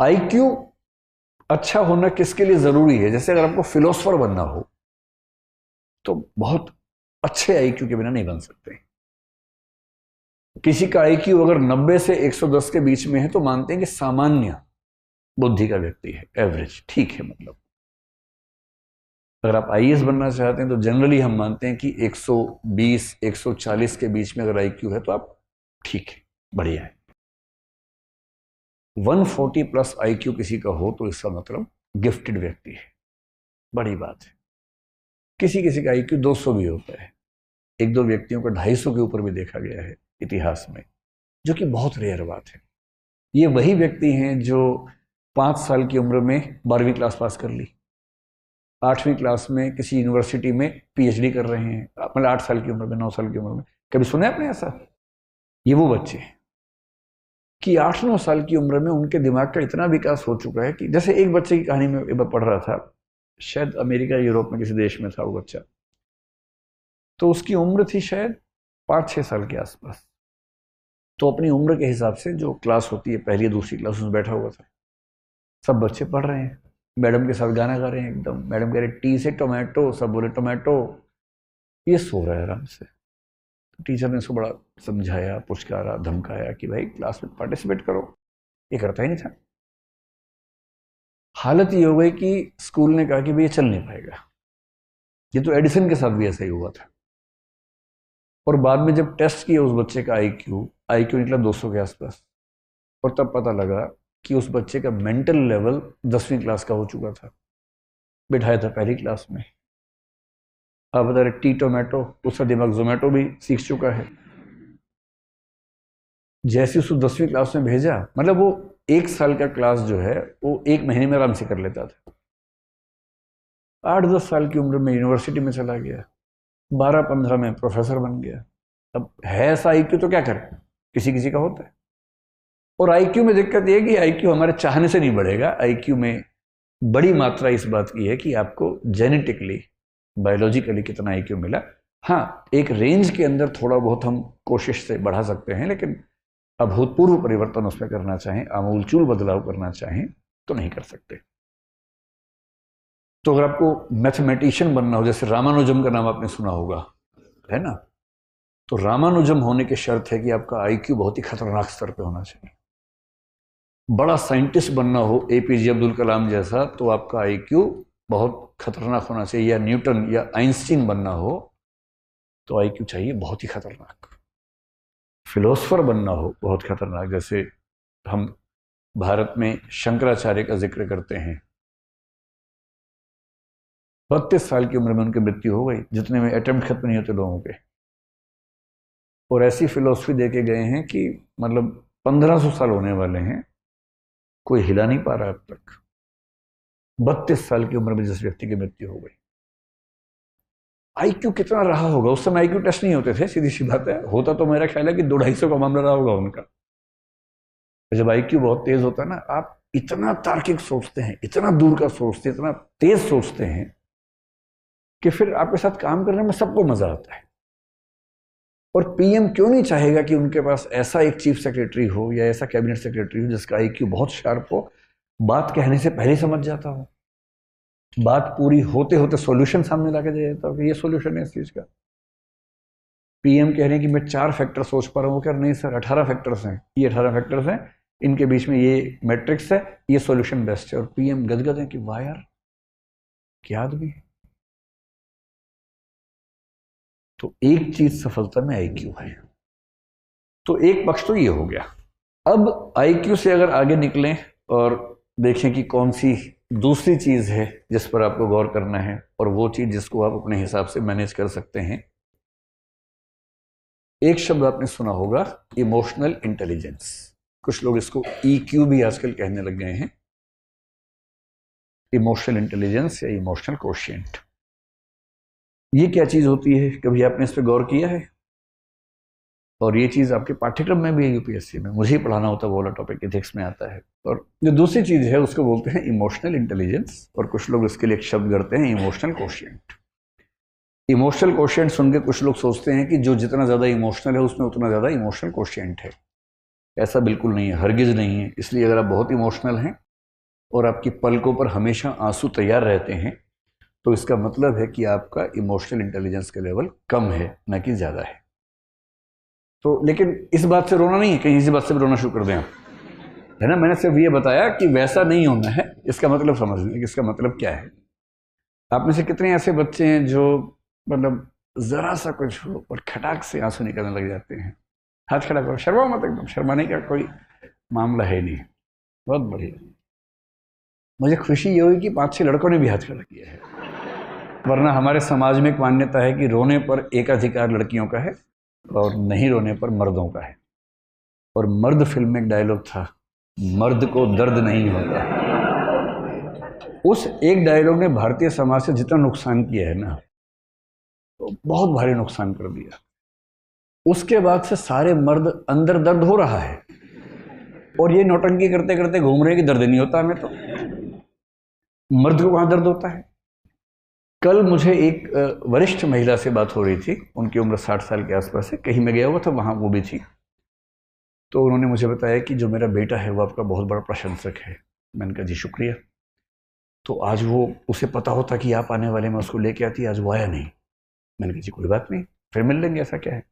IQ अच्छा होना किसके लिए जरूरी है? जैसे अगर आपको फिलोसफर बनना हो तो बहुत अच्छे आईक्यू के बिना नहीं बन सकते। किसी का आईक्यू अगर 90 से 110 के बीच में है तो मानते हैं कि सामान्य बुद्धि का व्यक्ति है, एवरेज, ठीक है। मतलब अगर आप आईएएस बनना चाहते हैं तो जनरली हम मानते हैं कि 120 140 के बीच में अगर आईक्यू है तो आप ठीक है, बढ़िया है। 140 प्लस आईक्यू किसी का हो तो इसका मतलब गिफ्टेड व्यक्ति है, बड़ी बात है। किसी किसी का आईक्यू 200 भी होता है, एक दो व्यक्तियों का 250 के ऊपर भी देखा गया है इतिहास में, जो कि बहुत रेयर बात है। ये वही व्यक्ति हैं जो 5 साल की उम्र में 12वीं क्लास पास कर ली, 8वीं क्लास में किसी यूनिवर्सिटी में पीएचडी कर रहे हैं, मतलब 8 साल की उम्र में, 9 साल की उम्र में। कभी सुना है आपने ऐसा? ये वो बच्चे हैं कि 8-9 साल की उम्र में उनके दिमाग का इतना विकास हो चुका है कि जैसे एक बच्चे की कहानी में एक बार पढ़ रहा था, शायद अमेरिका यूरोप में किसी देश में था वो बच्चा, तो उसकी उम्र थी शायद 5-6 साल के आसपास। तो अपनी उम्र के हिसाब से जो क्लास होती है, पहली दूसरी क्लास, उसमें बैठा हुआ था। सब बच्चे पढ़ रहे हैं, मैडम के साथ गाना गा रहे हैं एकदम। मैडम कह रहे टी से टोमेटो, सब बोले टोमेटो। ये सो रहा है आराम से। तो टीचर ने उसको बड़ा समझाया, पुचकारा, धमकाया कि भाई क्लास में पार्टिसिपेट करो। ये करता ही नहीं था। हालत ये हो गई कि स्कूल ने कहा कि भाई ये चल नहीं पाएगा। ये तो एडिसन के साथ भी ऐसा ही हुआ था। और बाद में जब टेस्ट किया उस बच्चे का आईक्यू आईक्यू निकला 200 के आसपास, और तब पता लगा कि उस बच्चे का मेंटल लेवल 10वीं क्लास का हो चुका था। बिठाया था पहली क्लास में। अब बता रहे टी टोमेटो, उसका दिमाग जोमेटो भी सीख चुका है। जैसे उसको 10वीं क्लास में भेजा, मतलब वो 1 साल का क्लास जो है वो 1 महीने में आराम से कर लेता था। 8-10 साल की उम्र में यूनिवर्सिटी में चला गया, 12-15 में प्रोफेसर बन गया। अब है ऐसा आईक्यू तो क्या करे, किसी किसी का होता है। और आईक्यू में दिक्कत यह है कि आईक्यू हमारे चाहने से नहीं बढ़ेगा। आईक्यू में बड़ी मात्रा इस बात की है कि आपको जेनेटिकली, बायोलॉजिकली कितना आईक्यू मिला। हाँ, एक रेंज के अंदर थोड़ा बहुत हम कोशिश से बढ़ा सकते हैं, लेकिन अभूतपूर्व परिवर्तन उसमें करना चाहें, आमूलचूल बदलाव करना चाहें तो नहीं कर सकते। तो अगर आपको मैथमेटिशियन बनना हो, जैसे रामानुजम का नाम आपने सुना होगा, है ना? तो रामानुजम होने की शर्त है कि आपका आईक्यू बहुत ही खतरनाक स्तर पे होना चाहिए। बड़ा साइंटिस्ट बनना हो एपीजे अब्दुल कलाम जैसा, तो आपका आईक्यू बहुत खतरनाक होना चाहिए। या न्यूटन या आइंस्टीन बनना हो तो आईक्यू चाहिए बहुत ही खतरनाक। फिलोसफर बनना हो बहुत खतरनाक, जैसे हम भारत में शंकराचार्य का जिक्र करते हैं। 32 साल की उम्र में उनकी मृत्यु हो गई, जितने में अटेम्प्ट खत्म नहीं होते लोगों के। और ऐसी फिलोसफी दे के गए हैं कि मतलब 1500 साल होने वाले हैं, कोई हिला नहीं पा रहा अब तक। 32 साल की उम्र में जिस व्यक्ति की मृत्यु हो गई, आईक्यू कितना रहा होगा? उस समय आईक्यू टेस्ट नहीं होते थे, सीधी सी बात है। होता तो मेरा ख्याल है कि 200-250 का मामला रहा होगा उनका। जब आईक्यू बहुत तेज होता है ना, आप इतना तार्किक सोचते हैं, इतना दूर का सोचते हैं, इतना तेज सोचते हैं कि फिर आपके साथ काम करने में सबको मजा आता है। और पीएम क्यों नहीं चाहेगा कि उनके पास ऐसा एक चीफ सेक्रेटरी हो या ऐसा कैबिनेट सेक्रेटरी हो जिसका आईक्यू बहुत शार्प हो, बात कहने से पहले समझ जाता हो, बात पूरी होते होते सॉल्यूशन सामने ला के दे देता हो कि ये सॉल्यूशन है इस चीज का। पीएम कह रहे हैं कि मैं 4 फैक्टर सोच पा रहा हूँ, क्या नहीं सर 18 फैक्टर्स हैं, ये 18 फैक्टर्स हैं, इनके बीच में ये मैट्रिक्स है, ये सॉल्यूशन बेस्ट है। और पीएम गदगद है कि वाह यार क्या आदमी है। तो एक चीज सफलता में आईक्यू है। तो एक पक्ष तो ये हो गया। अब आईक्यू से अगर आगे निकलें और देखें कि कौन सी दूसरी चीज है जिस पर आपको गौर करना है, और वो चीज जिसको आप अपने हिसाब से मैनेज कर सकते हैं। एक शब्द आपने सुना होगा, इमोशनल इंटेलिजेंस। कुछ लोग इसको ईक्यू भी आजकल कहने लग गए हैं। इमोशनल इंटेलिजेंस या इमोशनल कोशिएंट, ये क्या चीज होती है? कभी आपने इस पर गौर किया है? और ये चीज आपके पाठ्यक्रम में भी है, यूपीएससी में मुझे ही पढ़ाना होता है, वो वाला टॉपिक एथिक्स में आता है। और जो दूसरी चीज है उसको बोलते हैं इमोशनल इंटेलिजेंस, और कुछ लोग इसके लिए एक शब्द करते हैं इमोशनल कोशिएंट। इमोशनल कोशिएंट सुन के कुछ लोग सोचते हैं कि जो जितना ज्यादा इमोशनल है उसमें उतना ज्यादा इमोशनल कोशिएंट है। ऐसा बिल्कुल नहीं है, हरगिज नहीं है। इसलिए अगर आप बहुत इमोशनल हैं और आपकी पलकों पर हमेशा आंसू तैयार रहते हैं, तो इसका मतलब है कि आपका इमोशनल इंटेलिजेंस का लेवल कम है, न कि ज़्यादा है। तो लेकिन इस बात से रोना नहीं है, कहीं इसी बात से भी रोना शुरू कर दें आप, है ना। मैंने सिर्फ ये बताया कि वैसा नहीं होना है, इसका मतलब समझ लें कि इसका मतलब क्या है। आप में से कितने ऐसे बच्चे हैं जो मतलब ज़रा सा कुछ हो और खटाक से आंसू निकलने लग जाते हैं? हाथ खड़ा करो, शर्मा मत, एकदम शर्माने का कोई मामला है नहीं। बहुत बढ़िया। मुझे खुशी ये हुई कि 5-6 लड़कों ने भी हाथ खड़ा किया है, वरना हमारे समाज में एक मान्यता है कि रोने पर एकाधिकार लड़कियों का है और नहीं रोने पर मर्दों का है। और मर्द फिल्म में एक डायलॉग था, मर्द को दर्द नहीं होता। उस एक डायलॉग ने भारतीय समाज से जितना नुकसान किया है ना, तो बहुत भारी नुकसान कर दिया। उसके बाद से सारे मर्द अंदर दर्द हो रहा है और ये नौटंकी करते करते घूम रहे हैं कि दर्द नहीं होता हमें। तो मर्द को कहाँ दर्द होता है? कल मुझे एक वरिष्ठ महिला से बात हो रही थी, उनकी उम्र 60 साल के आसपास है, कहीं मैं गया हुआ था, वहाँ वो भी थी। तो उन्होंने मुझे बताया कि जो मेरा बेटा है वो आपका बहुत बड़ा प्रशंसक है। मैंने कहा जी शुक्रिया। तो आज वो, उसे पता होता कि आप आने वाले, मैं उसको लेके आती, आज वो आया नहीं। मैंने कहा जी कोई बात नहीं, फिर मिल लेंगे, ऐसा क्या है।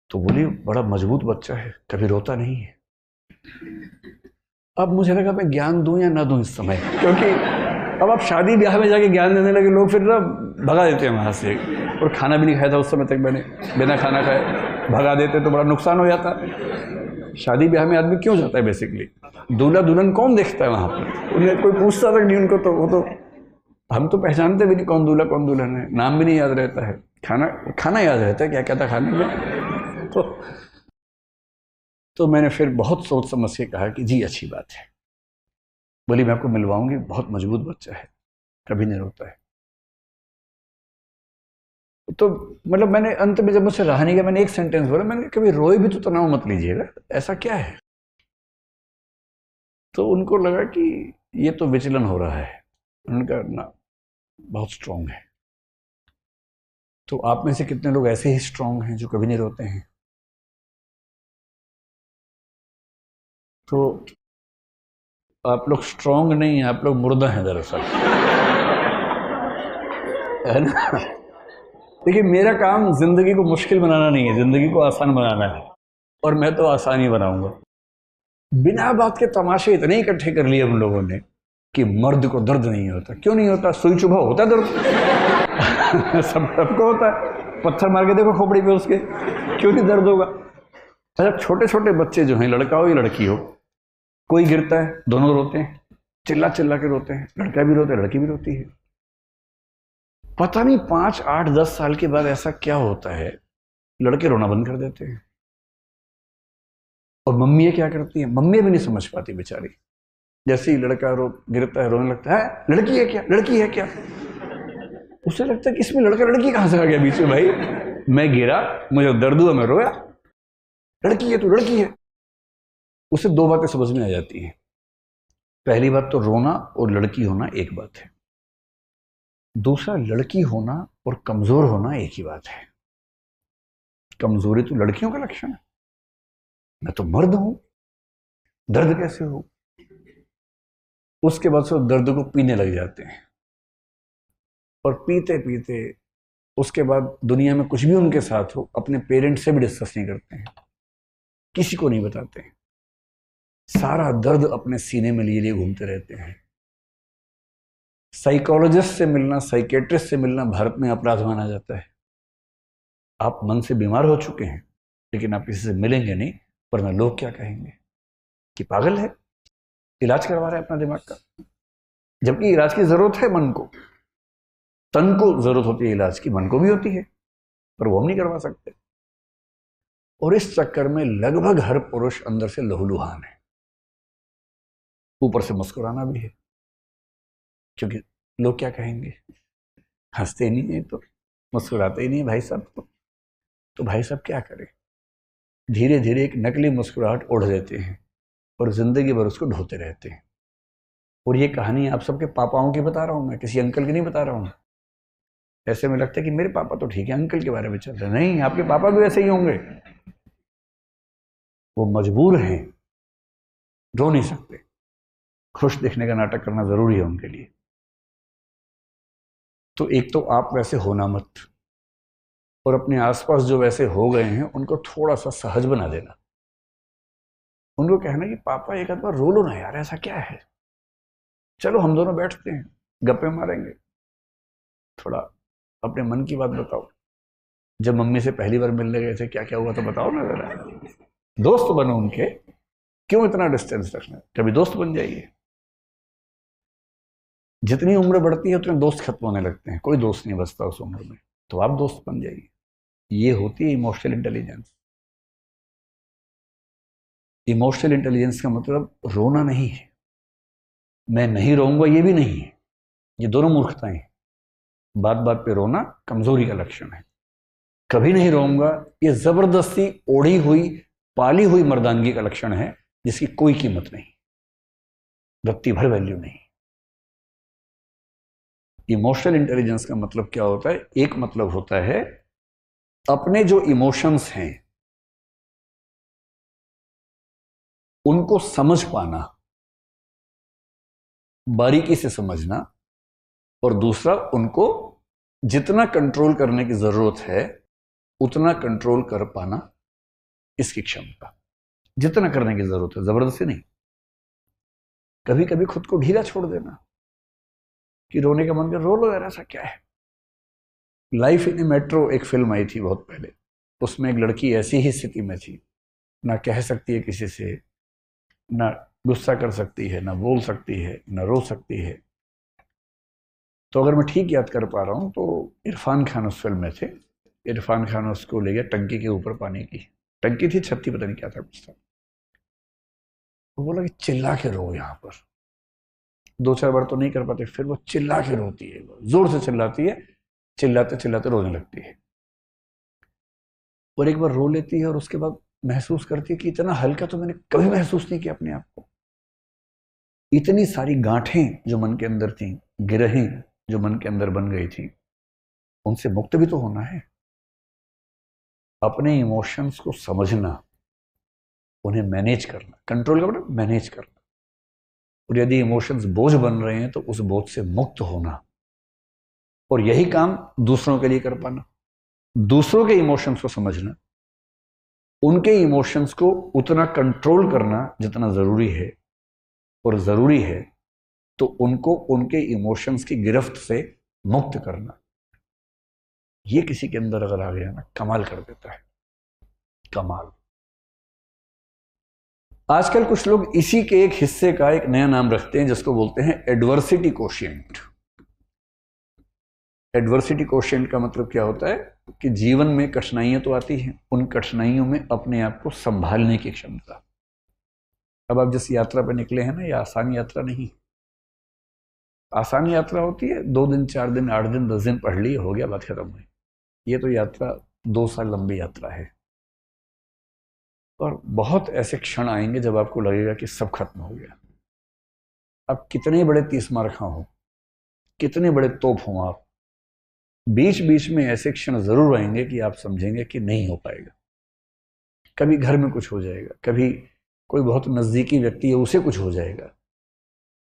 तो बोली बड़ा मजबूत बच्चा है, कभी रोता नहीं है। अब मुझे लगा मैं ज्ञान दूं या ना दूं इस समय, क्योंकि अब आप शादी ब्याह में जाके ज्ञान देने लगे, लोग फिर ना भगा देते हैं वहाँ से। और खाना भी नहीं खाया था उस समय तक मैंने, बिना खाना खाए भगा देते तो बड़ा नुकसान हो जाता। शादी ब्याह में आदमी क्यों जाता है बेसिकली? दूल्हा दुल्हन कौन देखता है वहाँ पर? उन्हें कोई पूछता तक नहीं उनको, तो वो तो हम तो पहचानते भी नहीं कौन दूल्हा कौन दुल्हन है, नाम भी नहीं याद रहता है, खाना याद रहता है क्या क्या था खाने में। तो मैंने फिर बहुत सोच समझ के कहा कि जी अच्छी बात है। बोली मैं आपको मिलवाऊंगी, बहुत मजबूत बच्चा है, कभी नहीं रोता है। तो मतलब मैंने अंत में जब मुझसे रहा नहीं गया, मैंने एक सेंटेंस बोला, मैंने कभी रोए भी तो तनाव मत लीजिएगा, ऐसा क्या है। तो उनको लगा कि ये तो विचलन हो रहा है। उनका ना बहुत स्ट्रांग है। तो आप में से कितने लोग ऐसे ही स्ट्रांग हैं जो कभी नहीं रोते हैं? तो आप लोग स्ट्रांग नहीं हैं, आप लोग मुर्दा हैं दरअसल, है ना। देखिए मेरा काम जिंदगी को मुश्किल बनाना नहीं है, जिंदगी को आसान बनाना है, और मैं तो आसान ही बनाऊंगा। बिना बात के तमाशे इतने इकट्ठे कर लिए हम लोगों ने कि मर्द को दर्द नहीं होता। क्यों नहीं होता? सुई चुभा होता है दर्द। सबको होता है, पत्थर मार के देखो खोपड़ी पे उसके, क्यों नहीं दर्द होगा। अच्छा छोटे छोटे बच्चे जो हैं, लड़का हो या लड़की हो, कोई गिरता है दोनों रोते हैं, चिल्ला चिल्ला के रोते हैं, लड़का भी रोता है लड़की भी रोती है। पता नहीं 5, 8, 10 साल के बाद ऐसा क्या होता है, लड़के रोना बंद कर देते हैं। और मम्मी क्या करती है, मम्मी भी नहीं समझ पाती बेचारी। जैसे ही लड़का गिरता है रोने लगता है, लड़की है क्या, लड़की है क्या। उसे लगता है कि इसमें लड़का लड़की कहां से आ गया बीच में। भाई मैं गिरा, मुझे दर्द हुआ, मैं रोया, लड़की है तो लड़की है। उसे 2 बातें समझ में आ जाती हैं। पहली बात तो रोना और लड़की होना एक बात है, दूसरा लड़की होना और कमजोर होना एक ही बात है। कमजोरी तो लड़कियों का लक्षण है, मैं तो मर्द हूं, दर्द कैसे हो। उसके बाद से दर्द को पीने लग जाते हैं, और पीते पीते उसके बाद दुनिया में कुछ भी उनके साथ हो, अपने पेरेंट्स से भी डिस्कस नहीं करते हैं, किसी को नहीं बताते हैं, सारा दर्द अपने सीने में लिए लिए घूमते रहते हैं। साइकोलॉजिस्ट से मिलना, साइकेट्रिस्ट से मिलना भारत में अपराध माना जाता है। आप मन से बीमार हो चुके हैं, लेकिन आप किसी से मिलेंगे नहीं, वरना लोग क्या कहेंगे कि पागल है, इलाज करवा रहा है अपना दिमाग का। जबकि इलाज की जरूरत है मन को, तन को जरूरत होती है इलाज की, मन को भी होती है, पर वो हम नहीं करवा सकते। और इस चक्कर में लगभग हर पुरुष अंदर से लहूलुहान है, ऊपर से मुस्कुराना भी है, क्योंकि लोग क्या कहेंगे, हंसते नहीं है तो, मुस्कुराते ही नहीं है भाई साहब। तो भाई साहब क्या करें, धीरे धीरे एक नकली मुस्कुराहट ओढ़ देते हैं और जिंदगी भर उसको ढोते रहते हैं। और ये कहानी आप सबके पापाओं की बता रहा हूं, मैं किसी अंकल की नहीं बता रहा हूं। ऐसे में लगता है कि मेरे पापा तो ठीक है, अंकल के बारे में चल रहे, नहीं, आपके पापा भी वैसे ही होंगे। वो मजबूर हैं, रो नहीं सकते, खुश दिखने का नाटक करना जरूरी है उनके लिए। तो एक तो आप वैसे होना मत, और अपने आसपास जो वैसे हो गए हैं उनको थोड़ा सा सहज बना देना। उनको कहना कि पापा एक आध बार रो लो ना यार, ऐसा क्या है, चलो हम दोनों बैठते हैं, गप्पे मारेंगे, थोड़ा अपने मन की बात बताओ। जब मम्मी से पहली बार मिलने गए थे क्या क्या हुआ तो बताओ ना जरा। दोस्त बनो उनके, क्यों इतना डिस्टेंस रखना, कभी दोस्त बन जाइए। जितनी उम्र बढ़ती है उतने दोस्त खत्म होने लगते हैं, कोई दोस्त नहीं बचता उस उम्र में, तो आप दोस्त बन जाइए। ये होती है इमोशनल इंटेलिजेंस। इमोशनल इंटेलिजेंस का मतलब रोना नहीं है, मैं नहीं रोऊंगा ये भी नहीं है, ये दोनों मूर्खताएं हैं। बात बात पे रोना कमजोरी का लक्षण है। कभी नहीं रोऊंगा ये जबरदस्ती ओढ़ी हुई पाली हुई मर्दानगी का लक्षण है, जिसकी कोई कीमत नहीं, रत्ती भर वैल्यू नहीं। इमोशनल इंटेलिजेंस का मतलब क्या होता है? एक मतलब होता है अपने जो इमोशंस हैं उनको समझ पाना, बारीकी से समझना, और दूसरा उनको जितना कंट्रोल करने की जरूरत है उतना कंट्रोल कर पाना, इसकी क्षमता। जितना करने की जरूरत है, जबरदस्ती नहीं। कभी कभी खुद को ढीला छोड़ देना कि रोने का मन कर रो लो यार, ऐसा क्या है। लाइफ इन ए मेट्रो एक फिल्म आई थी बहुत पहले, उसमें एक लड़की ऐसी ही स्थिति में थी, ना कह सकती है किसी से, ना गुस्सा कर सकती है, ना बोल सकती है, ना रो सकती है। तो अगर मैं ठीक याद कर पा रहा हूं तो इरफान खान उस फिल्म में थे। इरफान खान उसको ले गया टंकी के ऊपर, पानी की टंकी थी, छत थी, पता नहीं क्या था कुछ था। वो बोला कि चिल्ला के रो यहां पर। दो चार बार तो नहीं कर पाते, फिर वो चिल्ला के रोती है, जोर से चिल्लाती है, चिल्लाते चिल्लाते रोने लगती है। और एक बार रो लेती है और उसके बाद महसूस करती है कि इतना हल्का तो मैंने कभी महसूस नहीं किया अपने आप को। इतनी सारी गांठें जो मन के अंदर थी, गिरहें जो मन के अंदर बन गई थी, उनसे मुक्त भी तो होना है। अपने इमोशंस को समझना, उन्हें मैनेज करना, कंट्रोल का मतलब मैनेज करना, और यदि इमोशंस बोझ बन रहे हैं तो उस बोझ से मुक्त होना, और यही काम दूसरों के लिए कर पाना। दूसरों के इमोशंस को समझना, उनके इमोशंस को उतना कंट्रोल करना जितना जरूरी है, और जरूरी है तो उनको उनके इमोशंस की गिरफ्त से मुक्त करना। ये किसी के अंदर अगर आ गया ना, कमाल कर देता है, कमाल। आजकल कुछ लोग इसी के एक हिस्से का एक नया नाम रखते हैं जिसको बोलते हैं एडवर्सिटी कोशिएंट। एडवर्सिटी कोशिएंट का मतलब क्या होता है कि जीवन में कठिनाइयां तो आती हैं, उन कठिनाइयों में अपने आप को संभालने की क्षमता। अब आप जिस यात्रा पर निकले हैं ना, ये आसान यात्रा नहीं। आसान यात्रा होती है 2 दिन 4 दिन 8 दिन 10 दिन पढ़ लिए, हो गया, बात खत्म हुई। ये तो यात्रा 2 साल लंबी यात्रा है, और बहुत ऐसे क्षण आएंगे जब आपको लगेगा कि सब खत्म हो गया। अब कितने बड़े 30 मार खा हो, कितने बड़े तोप हो आप, बीच बीच में ऐसे क्षण जरूर आएंगे कि आप समझेंगे कि नहीं हो पाएगा। कभी घर में कुछ हो जाएगा, कभी कोई बहुत नजदीकी व्यक्ति है उसे कुछ हो जाएगा,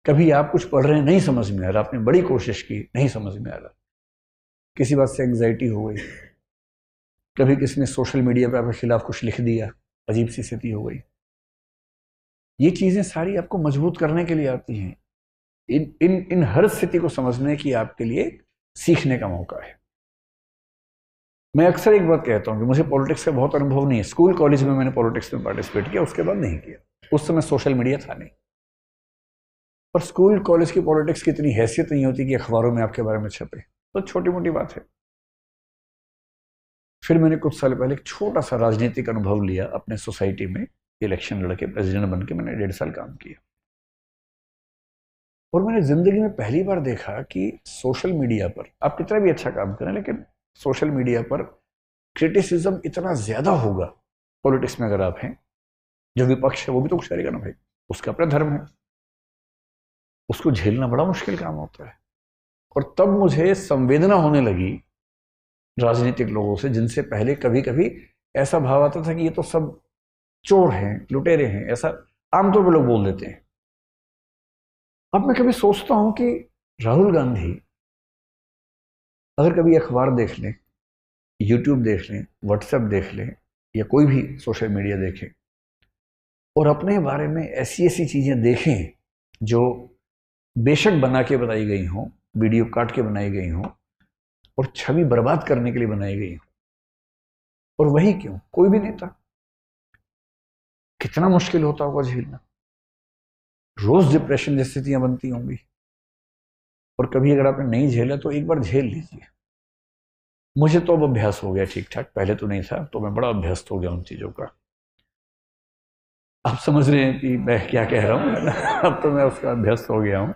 कभी आप कुछ पढ़ रहे हैं नहीं समझ में आ रहा, आपने बड़ी कोशिश की नहीं समझ में आ रहा, किसी बात से एंग्जाइटी हो गई, कभी किसी ने सोशल मीडिया पर आपके खिलाफ कुछ लिख दिया, अजीब सी स्थिति हो गई। ये चीजें सारी आपको मजबूत करने के लिए आती हैं। इन इन इन हर स्थिति को समझने की आपके लिए सीखने का मौका है। मैं अक्सर एक बात कहता हूं कि मुझे पॉलिटिक्स का बहुत अनुभव नहीं है। स्कूल कॉलेज में मैंने पॉलिटिक्स में पार्टिसिपेट किया, उसके बाद नहीं किया। उस समय सोशल मीडिया था नहीं, और स्कूल कॉलेज की पॉलिटिक्स की इतनी हैसियत नहीं होती कि अखबारों में आपके बारे में छपे, तो छोटी मोटी बात है। फिर मैंने कुछ साल पहले एक छोटा सा राजनीतिक अनुभव लिया अपने सोसाइटी में, इलेक्शन लड़के प्रेसिडेंट बन के मैंने 1.5 साल काम किया, और मैंने जिंदगी में पहली बार देखा कि सोशल मीडिया पर आप कितना भी अच्छा काम करें, लेकिन सोशल मीडिया पर क्रिटिसिज्म इतना ज्यादा होगा। पॉलिटिक्स में अगर आप हैं, जो विपक्ष है वो भी तो कुछ करेगा ना भाई, उसका अपना धर्म है, उसको झेलना बड़ा मुश्किल काम होता है। और तब मुझे संवेदना होने लगी राजनीतिक लोगों से, जिनसे पहले कभी कभी ऐसा भाव आता था कि ये तो सब चोर हैं, लुटेरे हैं, ऐसा आमतौर पर लोग बोल देते हैं। अब मैं कभी सोचता हूं कि राहुल गांधी अगर कभी अखबार देख लें, यूट्यूब देख लें, व्हाट्सएप देख लें, या कोई भी सोशल मीडिया देखें और अपने बारे में ऐसी ऐसी चीजें देखें जो बेशक बना के बताई गई हों, वीडियो काट के बनाई गई हों और छवि बर्बाद करने के लिए बनाई गई हों, और वही क्यों, कोई भी नेता, कितना मुश्किल होता होगा झेलना। रोज डिप्रेशन जैसी स्थितियां बनती होंगी, और कभी अगर आपने नहीं झेला तो एक बार झेल लीजिए। मुझे तो अब अभ्यास हो गया ठीक ठाक, पहले तो नहीं था, तो मैं बड़ा अभ्यस्त हो गया उन चीजों का। आप समझ रहे हैं कि मैं क्या कह रहा हूं। अब तो मैं उसका अभ्यस्त हो गया हूं।